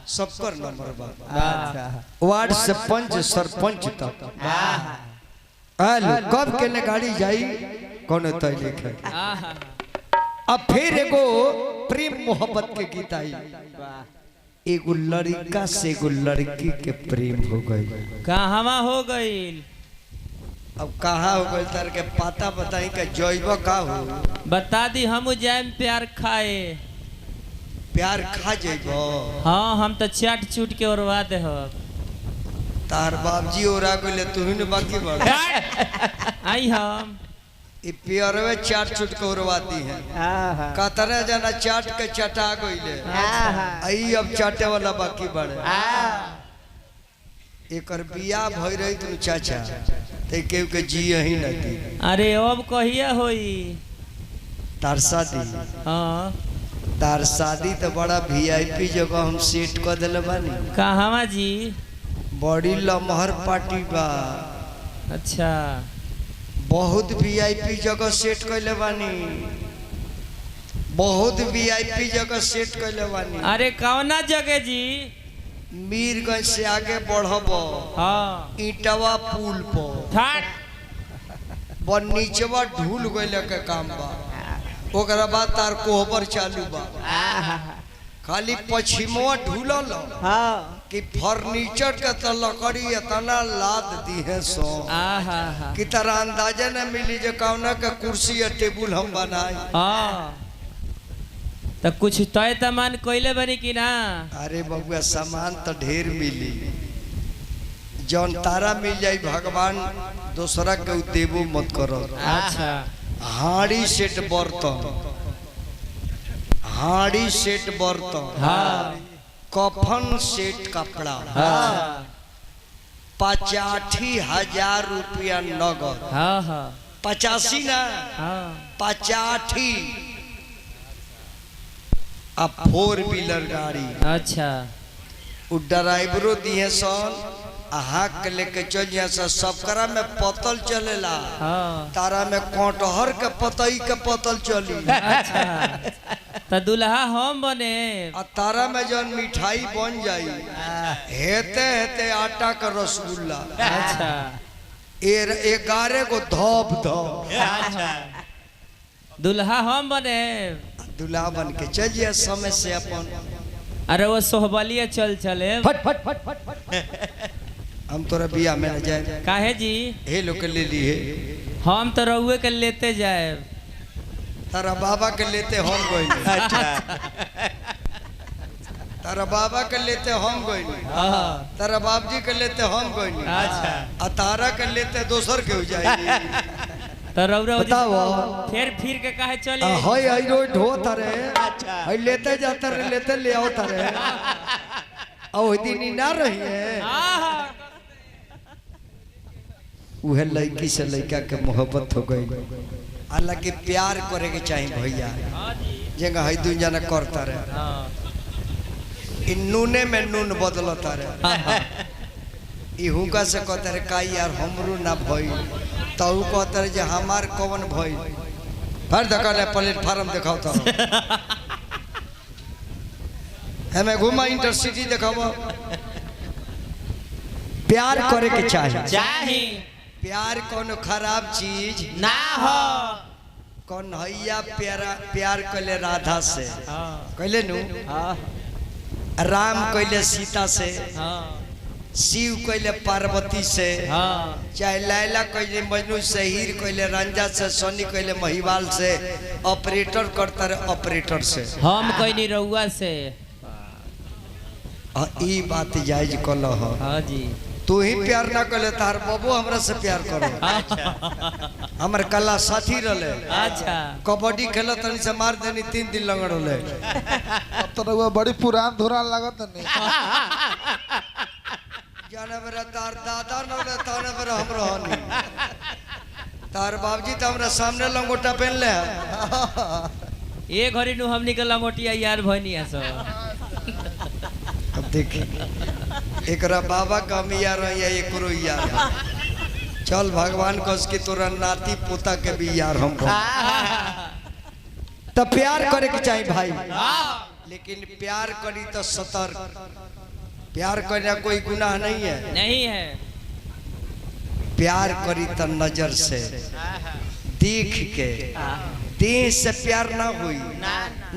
सबकर नंबर बा। वार्ड से पंच सरपंच तक आलू कब के ने गाड़ी जाई कौन तय लिखे। अब फिर एगो प्रेम मोहब्बत के गीत आई। एगो लड़का से एगो लड़की के प्रेम हो गई। कहाँ हो गई? अब कहाँ हो गई तार के पता बताई के जइब का हो बता दी। हम जाए प्यार खाए। प्यार खा जइब? हाँ हम तो चाट चूट के ओरवा दे हो। तार बाबजी ओरा गइले तू ही न बाकी बड़ आई हम ई प्यारवे चाट चूट के ओरवाती है। कतरे जना चाट के चटा गइले आई अब चाटे वाला बाकी बड़े। एकर बियाह भई रही तू चाचा ते केहू के जी ही न दी। अरे अब कहिया होई तार शादी? हाँ तार शादी तो बड़ा वीआईपी जगह हम सेट कर दिले बानी। कहाँ जी? बड़ी लमहर पार्टी बा। अच्छा बहुत वीआईपी जगह सेट कइले बानी। बहुत वीआईपी जगह सेट कइले बानी। अरे कौना जगह जी? मीरगंज से आगे बढ़ब हाँ ईटवा पुल पर नीचवा ढूल गइले के काम बा। ओकरा बाद तार कोहबर चालू बा। खाली पश्चिमवा ढूलल कि फर्नीचर के तो लकड़ी इतना लाद दी है सो कि तारा अंदाजा न मिली जो कौना के कुर्सी या टेबुल हम बनाई। तो कुछ तय तमान कोइले बनी कि ना? अरे बबुआ सामान तो ढेर मिली। जौन तारा मिल जाई भगवान दूसरा के देबो मत करो। अच्छा हाड़ी सेट बर्तन, हाड़ी सेट बर्तन, कफन सेट कपड़ा, 85,000 रुपया नगद। 85 ना 85। अब 4 व्हीलर गाड़ी। अच्छा उ ड्राइवरो दिए सन हाक लेके चल जा सबकरा में पतल चलेला। तारा में कटहर के पतई के पतल चली। अच्छा तो दुल्हा हम बने आ तारा में जौन मिठाई बन जाई हेते हेते आटा का रसगुल्ला। अच्छा 11 गो धप धप। अच्छा दुल्हा हम बने दुल्हा बन के चल जा समय से अपन। अरे वो सोहबलिया चल चले फट फट फट फट फट। हम तोरा बिया में न जाए काहे जी? हे लोग ले लिए हम तो रहुए के लेते जाए। तारा बाबा के लेते हम गइल। तारा बाबा के लेते हम गइल। तारा बाबजी के लेते हम गइल। अच्छा आ तारा के लेते दोसर के हो जाई। तो रौरा बताओ फिर के काहे चले? हई हई रोज ढो तारे। अच्छा हई लेते जाते रे लेते ले आओ तारे। ओ दिन ना रही है। उहे लड़की से लड़का के मोहब्बत हो गई। हालांकि प्यार करे के चाहिए भैया जगह हई दू जना करता रहे। इन नूने में नून बदलता रहे। इहुका से कहते रहे का यार हमरो ना भई तो कहते रहे हमार कौन भई। फिर देखा प्लेटफार्म दिखाओ तो हमें घुमा इंटरसिटी दिखाओ। प्यार करे के चाहिए। प्यार कौन खराब चीज ना हो। कौन हैया प्यार कले राधा से कहले नु। राम कहले सीता से, शिव कहले पार्वती से, चाहे लैला कहले मजनू से, हीर कहले रंजा से, सोनी कहले महिवाल से, ऑपरेटर करता रहे ऑपरेटर से। हम कहनी रउआ से। ई बात जायज कल। हाँ जी तू ही प्यार ना करे तार बाबू हमरा से प्यार करो। हमर कला साथी रहे। अच्छा कबड्डी खेल तनी से मार देनी 3 दिन लंगड़ होले। अब तो रउआ बड़ी पुरान धुरान लागत नहीं। जाने मेरा तार दादा न रे ताने मेरा हम रहनी। तार बाबूजी तो हमरा सामने लंगोटा पहन ले। ये घड़ी नु हमनी के लंगोटिया यार भनिया सो। अब देखी एकरा बाबा का हम यार है एकरो यार। चल भगवान कस के तोरा नाती पोता के भी यार हम। तो प्यार करे के चाहिए भाई। लेकिन प्यार करी तो सतर्क। प्यार करना कोई गुनाह नहीं है। नहीं है। प्यार करी तो नजर से देख के, देह से प्यार ना हुई,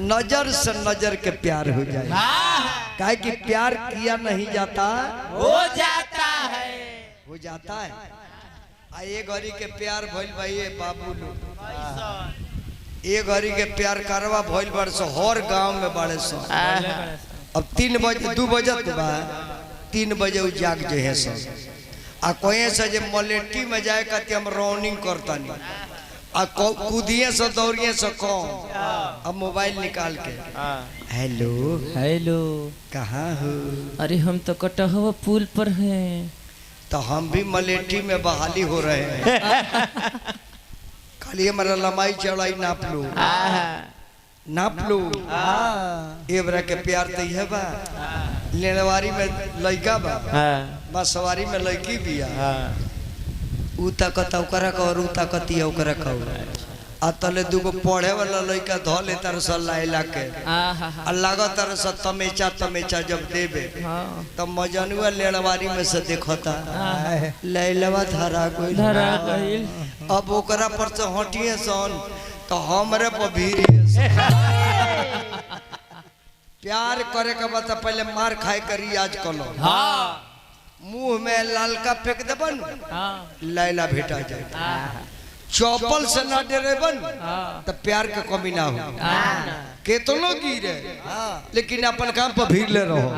नजर से नजर के प्यार हो जाए। काहे कि प्यार किया नहीं जाता, हो जाता है। हो जाता है। आ ये घड़ी के प्यार भइल भाई बाबू लोग, ये घड़ी के प्यार करवा भइल बड़ सो हर गांव में बड़े सो। अब 3 बजे 2 बजत बा, 3 बजे उ जाग जे है सब। आ कोए से जे मलेटी में जाए कहते हम रनिंग करतानी, आ कूदिए से दौड़िए से कौन। अब मोबाइल निकाल के हेलो हेलो, कहाँ हो? अरे हम तो कटहवा पुल पर हैं। तो हम भी मलेठी में बहाली हो रहे हैं। खाली हमारा लंबाई चौड़ाई नाप लो, नाप लो। ये बरा के प्यार तो है बा। लेनवारी में लड़का बा, बसवारी में लड़की बिया। उ ताकत ओकरा का और उ ताकती ओकरा का। आ तले दुगो पढ़े वाला लड़का ध ले तार स लाइला के आ लागत तार स तमेचा तमेचा जब देबे तब मजनुआ लेनवारी में से देखता लैलवा धरा गइल। अब ओकरा पर से हटिए सन तो हमरे पर भीड़िए। प्यार करे के बाद पहले मार खाए करी आज कलो। मुंह में लालका फेंक देबन, लैला भेटा जाए। चौपल से ना डरेबन तो प्यार के कमी ना हो। केतनो गिरे लेकिन अपन काम पर भीड़ ले रहो।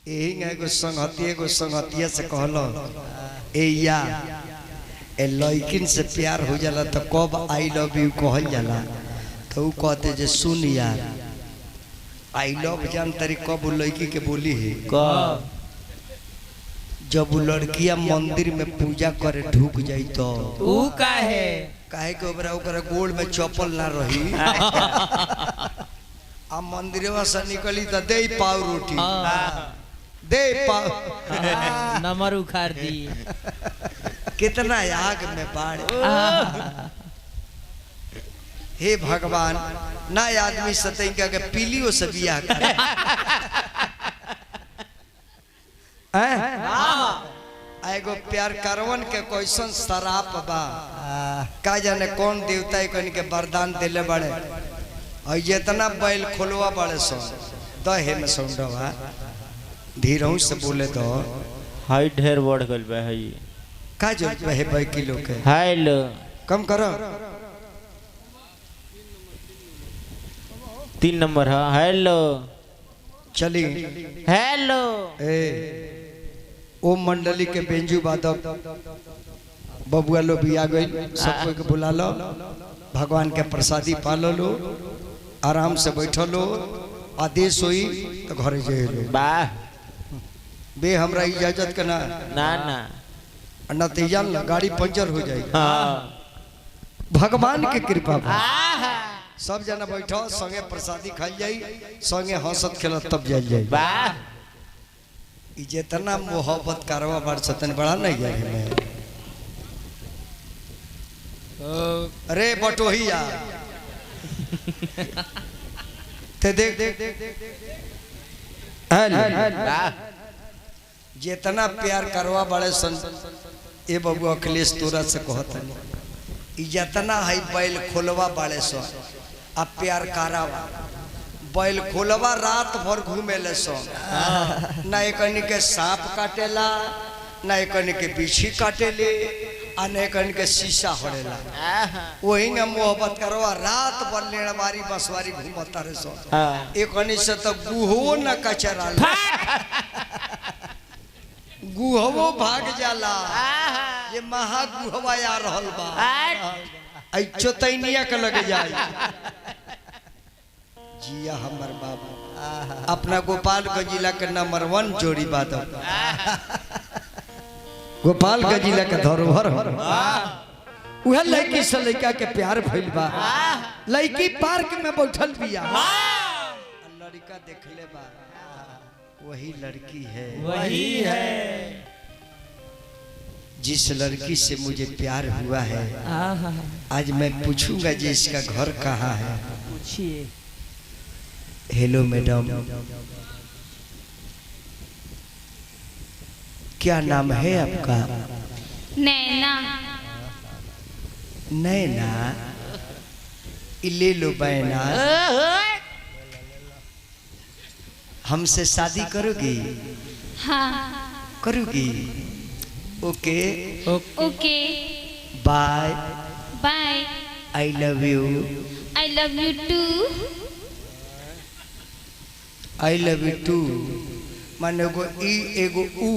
यही एगो संगतिया से कहलो ए या ए लड़किन से प्यार हो जाला तो कब आई लव यू कहल जाला तो उ कहते जे सुन यार आई लव जान तरी कब लड़की के बोली है कब? जब वो लड़किया मंदिर में पूजा करे ढुक जाई तो। उ काहे? काहे के ओकरा गोड़ में चप्पल ना रही। आ मंदिरवा से निकली तो दे पाव रोटी, दे पाव नमर उखाड़ दी। कितना आग में बाढ़। हे भगवान ना आदमी सतई के पीलियो से बियाह करे। एगो प्यार करवन के कैसन शराप बा का जाने कौन देवता कन के वरदान दिले बड़े। और जितना बैल खोलवा बड़े सो दहे में सौंडवा धीरहू से बोले दो। हाई ढेर बढ़ गल बा है का जो है भाई किलो के। हेलो कम करो 3 नंबर है। हेलो चली हेलो ए ओ मंडली के बेंजू वादक बबुआ लो भी आ गई। सब कोई के बुला लो, भगवान के प्रसादी पालो लो, आराम से बैठो लो। आदेश हुई तो घरे जाए लो। वाह बे हमरा इजाजत के ना ना ना न तो जान लो गाड़ी पंचर हो जाएगी। हाँ भगवान के कृपा बा। सब जना बैठो संगे प्रसादी खाई जाई, संगे हंसत खेलत तब जाई जाई। वाह जितना मोहब्बत करवा बड़ सतन बड़ा नहीं है। अरे बटोहिया ते देख जितना प्यार करवा बड़े सन ए बाबू अखिलेश तोरा से कहता जितना है बैल खोलवा बड़े सन आ प्यार करावा। बैल खोलवा रात भर घूमे ले सो ना एकनी के सांप काटेला ना एकनी के बिछी काटेले आ ना एकनी के शीशा हड़ेला। वही में मोहब्बत करवा रात भर लेनवारी बसवारी घूमता रहे सो। एकनी से तो गुहो न कचरा गुहवो भाग जाला। ये महा गुहवा आ रहल बा आई चोतैनिया के लगे जाए। जिया हमर बाबू अपना गोपालगंज जिला के नंबर 1 जोड़ी बादक। गोपालगंज जिला के धरोहर वह लड़की से लड़का के प्यार भइल बा। लड़की पार्क में बैठल बिया, लड़का देखले बा वही लड़की है, वही है जिस लड़की से मुझे प्यार हुआ है। आज मैं पूछूंगा जी इसका घर कहाँ है। पूछिए। हेलो मैडम, क्या नाम है आपका? नैना। नैना, ले लो बैना, हमसे शादी करोगी? हाँ। करोगी? Okay okay. Bye. Bye. I love you. I love you too. I love you too माने एगो ई एगो ऊ।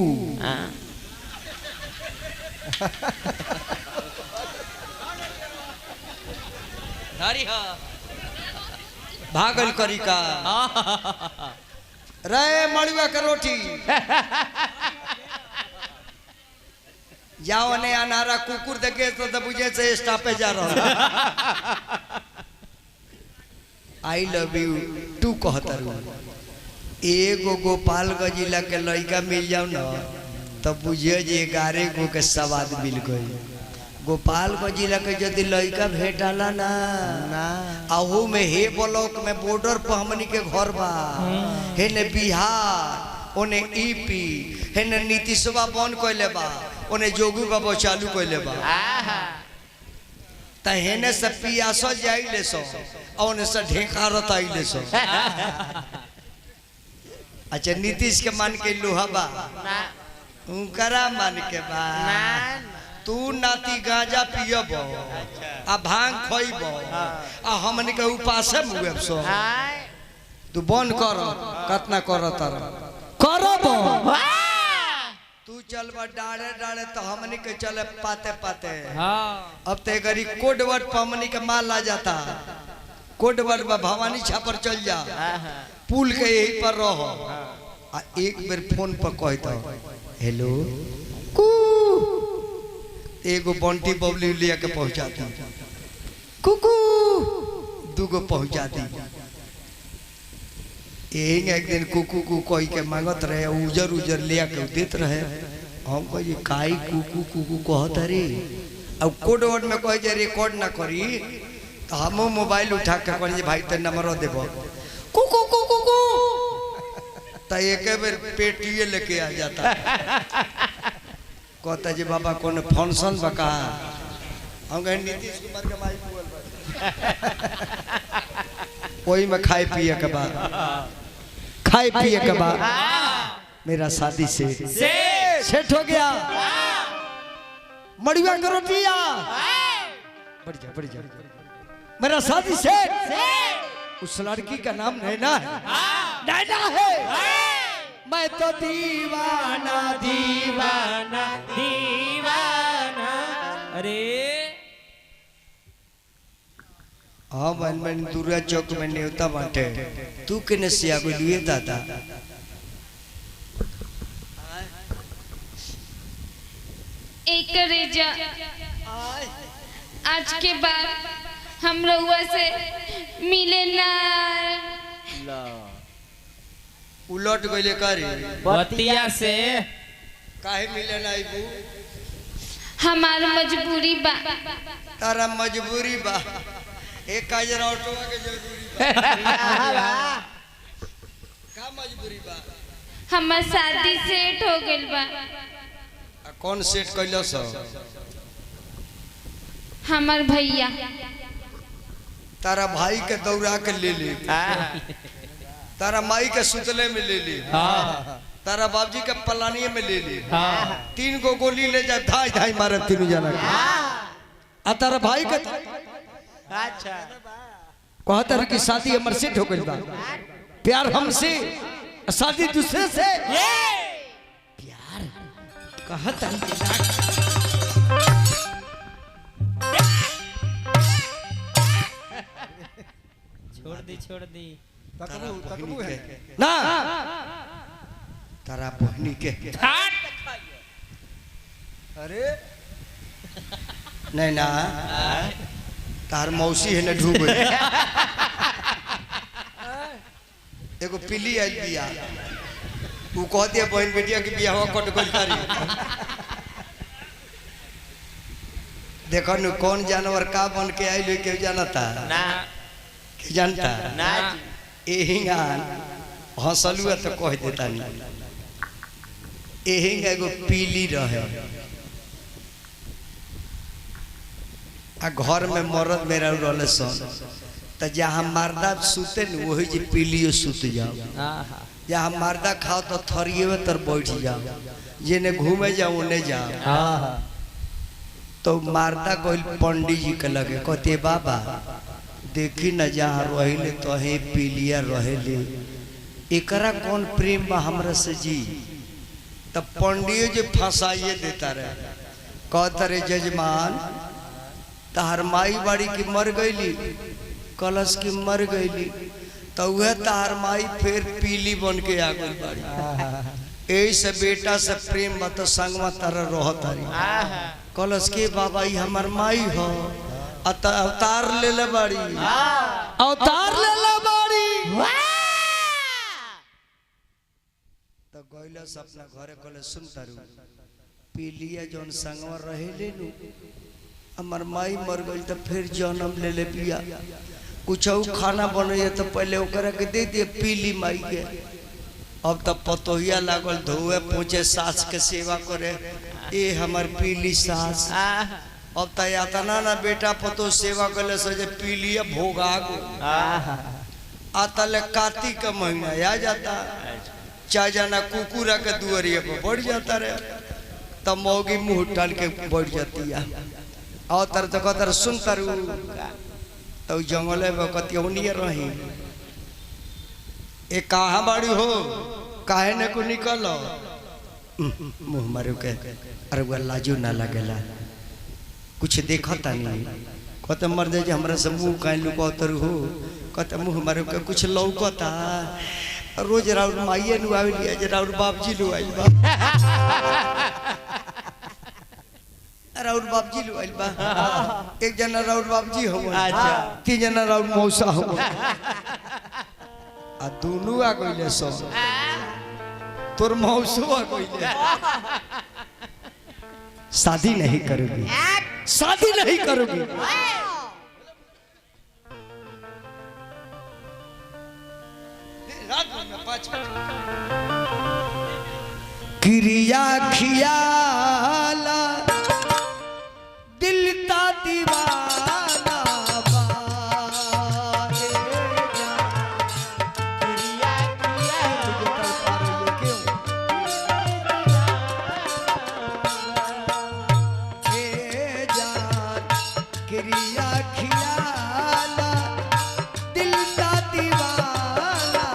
भागल करी का रे मड़ुआ के रोटी जाओ ने अनारा कुकुर देखे तो बुझे से स्टॉपे जा रहा। आई लव यू टू कहता एगो गोपालगंज जिला के लड़का मिल जाओ ना तो बुझे जे 11 गो के सवाद मिल गई। गोपालगंज जिला के यदि लड़का भेटाला ना आहू में हे ब्लॉक में बॉर्डर पर हमनी के घर बा, हे ने बिहार, ओने ईपी, हे ने नीतीशवा बन कइले बा, ओने जोगी बाबा चालू कइले बा। त हेने से पियास जाइले सो ओने से ढेका रताइले सो। अच्छा नीतीश के मान के लोहा बा उनकरा मान के बा तू नाती गांजा पियब आ भांग खइब आ हमनी के उपासे मुएब सो। तू बंद कर कतना करत करब तू चलबा डाड़े डाड़े तो हमनी के चले पाते पाते। अब ते गरी कोड वर्ड पर हमनी के माल ला जाता। कोड वर्ड में भवानी छापर चल जा पुल के यही पर रहो आ एक बेर फोन पर कहता हेलो कू एगो बंटी बबली लिया के पहुंचाती कुकू दूगो पहुंचाती। यही एक दिन कुकू को कोई के मांगत रहे उजर उजर लिया के देत रहे। हम कही काई कुकू कुकू कहत रे अब कोड वर्ड में कह जे रिकॉर्ड ना करी तो हम मोबाइल उठा के कही भाई ते नंबर देबो कुकू कुकू कुकू तो एक बेर पेटिए लेके आ जाता। कहता जी बाबा कौन फंक्शन बका हम कहे नीतीश कुमार के माइक बोल कोई में खाए पिए के बाद खाए पिए के बाद मेरा शादी से सेट हो गया। मड़ुआ का रोटिया बढ़ जा मेरा शादी सेट। उस लड़की का नाम नैना है। नैना है मैं तो दीवाना दीवाना दीवाना। अरे हाँ मन दुर्गा चौक में नेवता बांटे तू केने से आगो लिए दादा। एक रेजा आज के बाद हम रउआ से मिले ना। उलट गइले करे बतिया से काहे मिले ना आइबू? हमार मजबूरी बा। तारा मजबूरी बा एक काजर ऑटो के जरूरी बा का मजबूरी बा? हमार शादी सेट हो गइल बा। कौन सेट कइलो सो? हमार भैया। तारा भाई के दौड़ा के ले ली, तारा माई के सुतले में ले ली, तारा बाबूजी के पलानी में ले ली। 3 गो गोली ले जाए धाई धाई मारे तीनों जना के। आ तारा भाई के अच्छा कहता रहे कि शादी हमर सेट हो गइल बा। प्यार हमसे शादी दूसरे से प्यार कहता छोड़ दी ना तारा बहनी के अरे नहीं ना तार मौसी है ना ढूब एगो पिली आइल बिया तू कह दिया बहन बेटिया की बियाह कट गइल तारी। देखो न कौन जानवर का बन के आइल के जानता ना कि जानता ना एहिंगान हंसलुआ तो कह देता नहीं एहिंगा एगो पीली रहे आ घर में मरद मेरा रहले सन त जहाँ मर्दा सुते न वही जे पीलियो सुत जाओ जहाँ मर्दा खाओ तो थरिए में तर बैठ जाओ जेने घूमे जाओ उन्हें जाओ तो मर्दा कोई पंडित जी के लगे कहते बाबा देखी न जहाँ रहिले तो हे पीलिया रहेले एकरा कौन प्रेम बा हमरा से जी तब पंडित जी फंसाइए देता रहे कहता रे जजमान तहार माई बाड़ी की मर गईली कलश की मर गईली तो वह तहार माई फिर पीली बन के आ गई बाड़ी यही से बेटा से प्रेम बा तो संगमा तारा रह तारी कलश के बाबा ये हमार माई हो अवतार ले ले बाड़ी अवतार ले ले बाड़ी तो गइला से अपना घरे कले सुन तारू पीलिया जौन संगवा रहेले नु हमार माई मर गई तो फिर जन्म ले ले पिया कुछ खाना बने तो पहले ओकरा के दे दिए पीली माई के अब तो पतोहिया लागल धोए पूछे सास के सेवा करे ए हमार पीली सास अब तो यातना ना बेटा पतो सेवा करे से जे पीलिया भोगा गो आतले कार्तिक का महीना आ जाता चाहे जाना कुकुरा के दुआरिया पर बढ़ जाता रहे तब मौगी मुंह डाल के बढ़ जाती है और तर तो कहतर सुन तरु तो जंगल में कतियोनिए रही ए कहाँ बाड़ी हो काहे ने को निकलो मुंह मारो के अरे वो लाजू ना लगेला कुछ देखता नहीं कहते मर जाए हमरा से मुंह काहे लुकातर हो कहते मुंह मारो के कुछ लौकता रोज राउर माइये नु आवी लिया जे राउर बापजी नु आइल बा राउर बापजी नु आइल बा एक जना राउर बापजी हो अच्छा तीन जना राउर मौसा हो आ दोनों आ गइले सो तोर मौसो आ गइले शादी नहीं करोगी शादी नहीं करोगी क्रिया खियाला दिल ता दीवाना क्रिया खियाला दिल ता दीवाना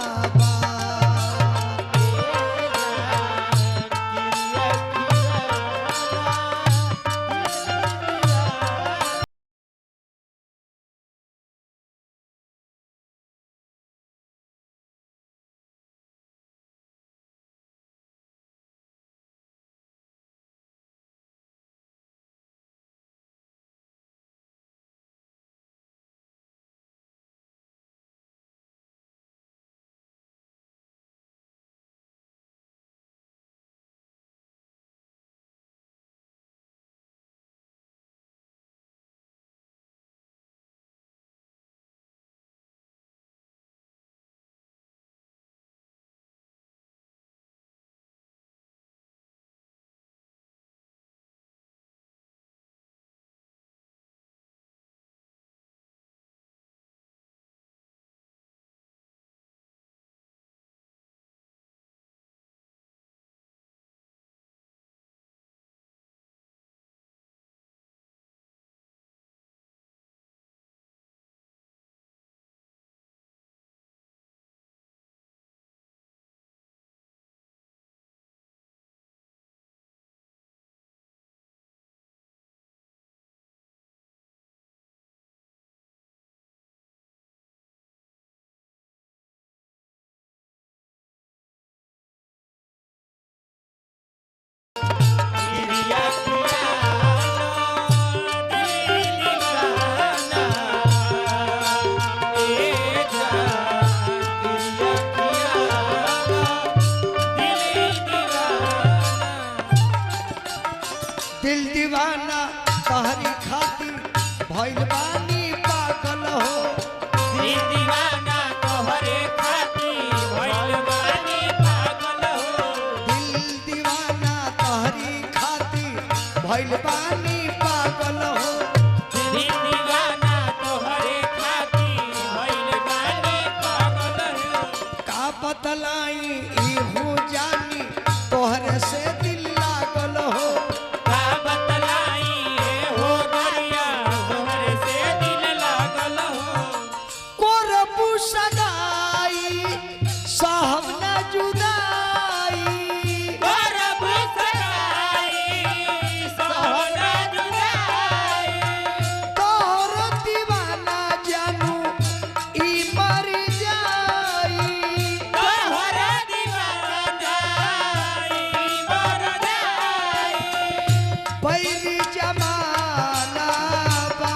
दिल दीवाना तहरी खातिर भइल बानी पागल हो बतलाई हो जानी तोहरे से दिल लागल हो का बतलाई हो गरिया तोहरे से दिल लागल हो कोरबू सगाई साहब न जुदाई करब सगाई सहना जुदाई तोहर दीवाना जानू ई मर जाई तोहर दीवाना जाई मर जाई पैरी जमाना बा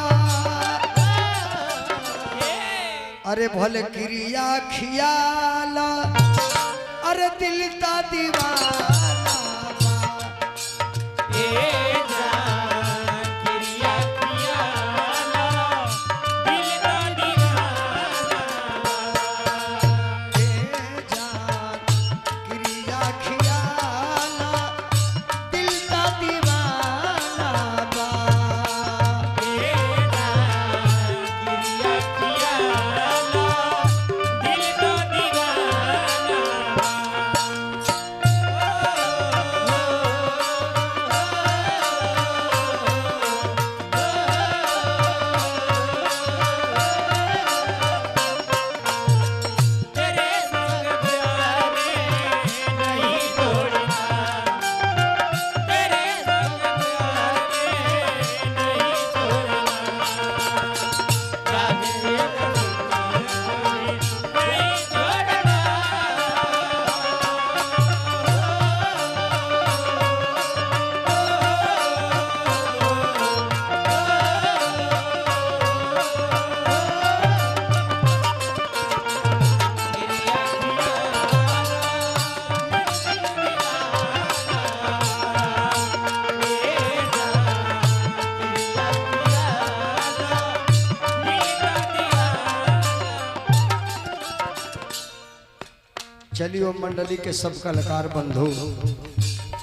अरे भले क्रिया खियाल अरे दिल ता दीवाना बा ए जान क्रिया कियाला दिल का दीवाना ए जान क्रिया खियाल दिल ता दीवाना बा ए जान क्रिया कियाला दिल का तेरे संग प्यार में नहीं छोड़ना तेरे संग प्यार में नहीं छोड़ना चाहे नहीं छोड़ना चलियो मंडली के सब कलाकार बंधु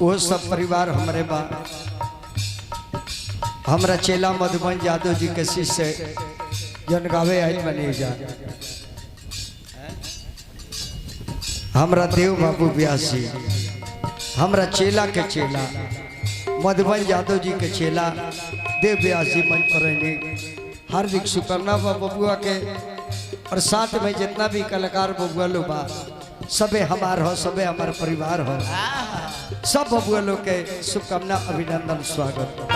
वो सब परिवार हमारे बा हमरा चेला मधुबन यादव जी के शिष्य जन गावे आयल बने जा हमरा देव बाबू व्यासी हमरा चेला के चेला मधुबन यादव जी के चेला देव व्यासी मंच पर रहने हार्दिक शुभकामना बा बबुआ के और साथ में जितना भी कलाकार बबुआ लोग बा सबे हमार हो सबे हमार परिवार हो सब बबुआ लोग के शुभकामना अभिनंदन स्वागत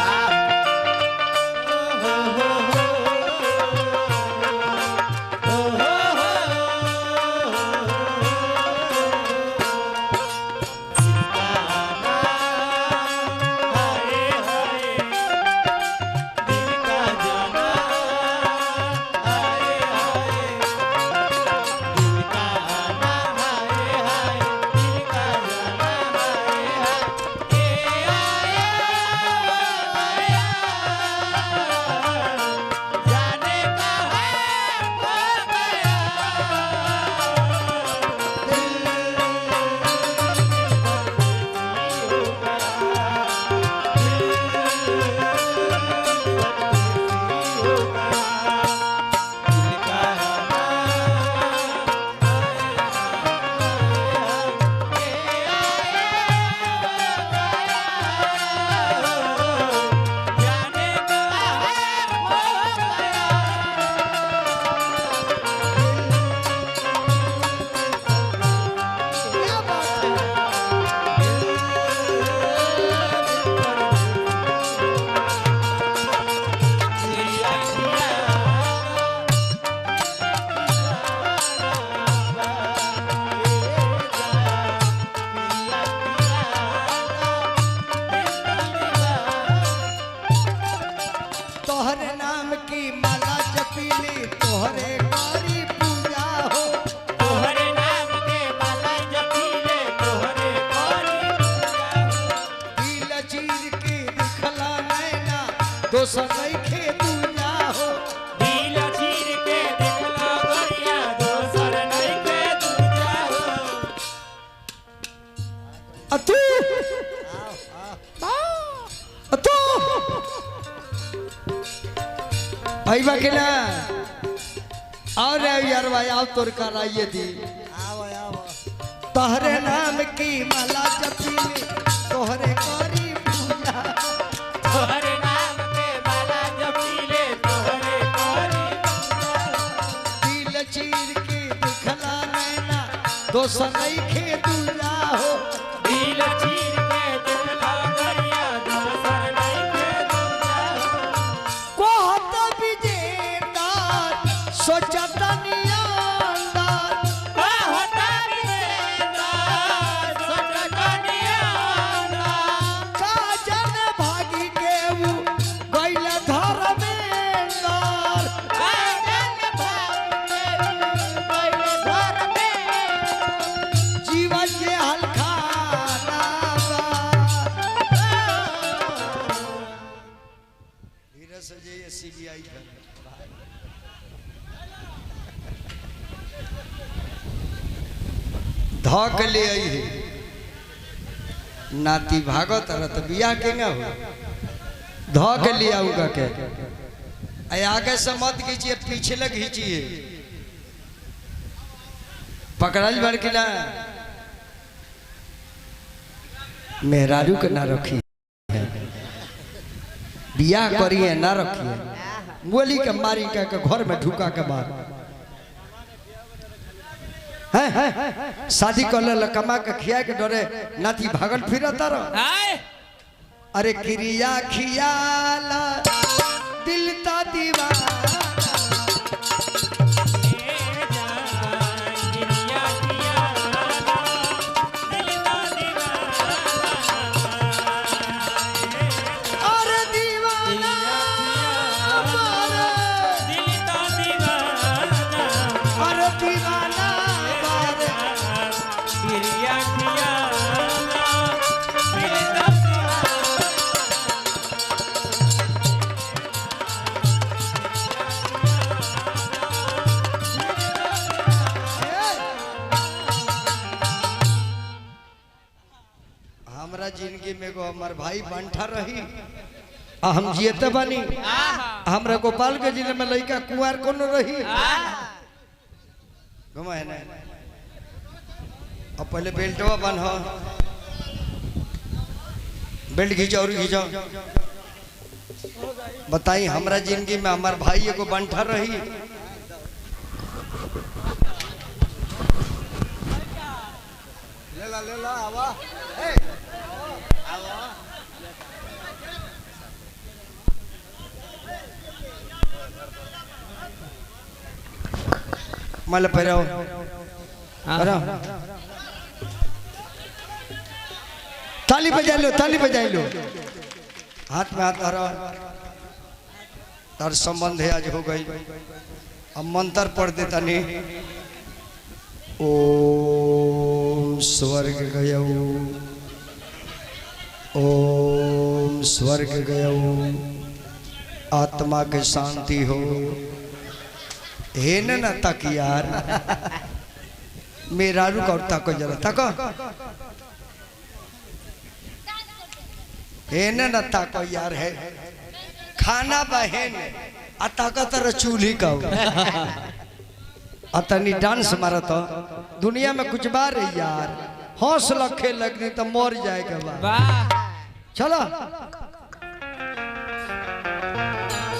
तोहरे नाम की माला जपीली तोहरे कारी पूजा हो तोहरे नाम के माला जपीले तोहरे कारी पूजा दिल चीर के दिखला नैना दोसर नइखे दूजा हो दिल चीर के देखला गरिया दोसर नहीं के दूजा हो अतु अतु भाई बकेला और यार भाई आओ तोर कराइए दी आओ आओ तोहरे नाम की माला जपीले तोहरे करी पूजा तोहरे नाम के माला जपीले तोहरे करी दिल चीर के दिखला नैना दोसर नइखे दूजा हो दिल चीर के दिखला गरिया दोसर नहीं के दूजा कोहत विजेंदार सोचता नियांदार होता बिना सोचनिया काजन भागी के ऊ गइल धर्मेंदार जीवन के हल्का धीरे से जाइए सीबीआई का धक ले आई है नाती भागत रत बिया के ना हो धक ले आऊगा के आगे से मत खींचिए पीछे लग खींचिए पकड़ल भर के ना मेहरारू के ना रखी बिया करिए ना रखिए गोली के मारी के घर में ढुका के मार शादी कर ले कमा के खिया के डरे नाती भागल फिरता रह अरे क्रिया खियाला दिल ता दीवाना अरे दीवाना मारे अरे दीवाना मारे हमरा जिंदगी में एगो हमार भाई बंठा रही हम जियते बनी हमरा गोपाल के जिले में लड़का कुंवार कोनो रही घुमा है ना अब पहले बेल्टवा बन बेल्ट खींचो और खींचो बताई हमरा जिंदगी में हमार भाई एगो बंठा रही ले ला आवा मल पहराओ ताली बजा लो ताली बजा लो हाथ में हाथ धरो तार संबंध है आज हो गई अब मंत्र पढ़ देता नहीं ओम स्वर्ग गयो ओम स्वर्ग गयो आत्मा के शांति हो हे न तक यार मेरा रुक और तको जरा तको हे न तको यार है खाना बहन अतक तर चूल्ही का अतनी डांस मारा तो दुनिया में कुछ बार है यार हौसला खेल लगनी तो मर जाएगा चलो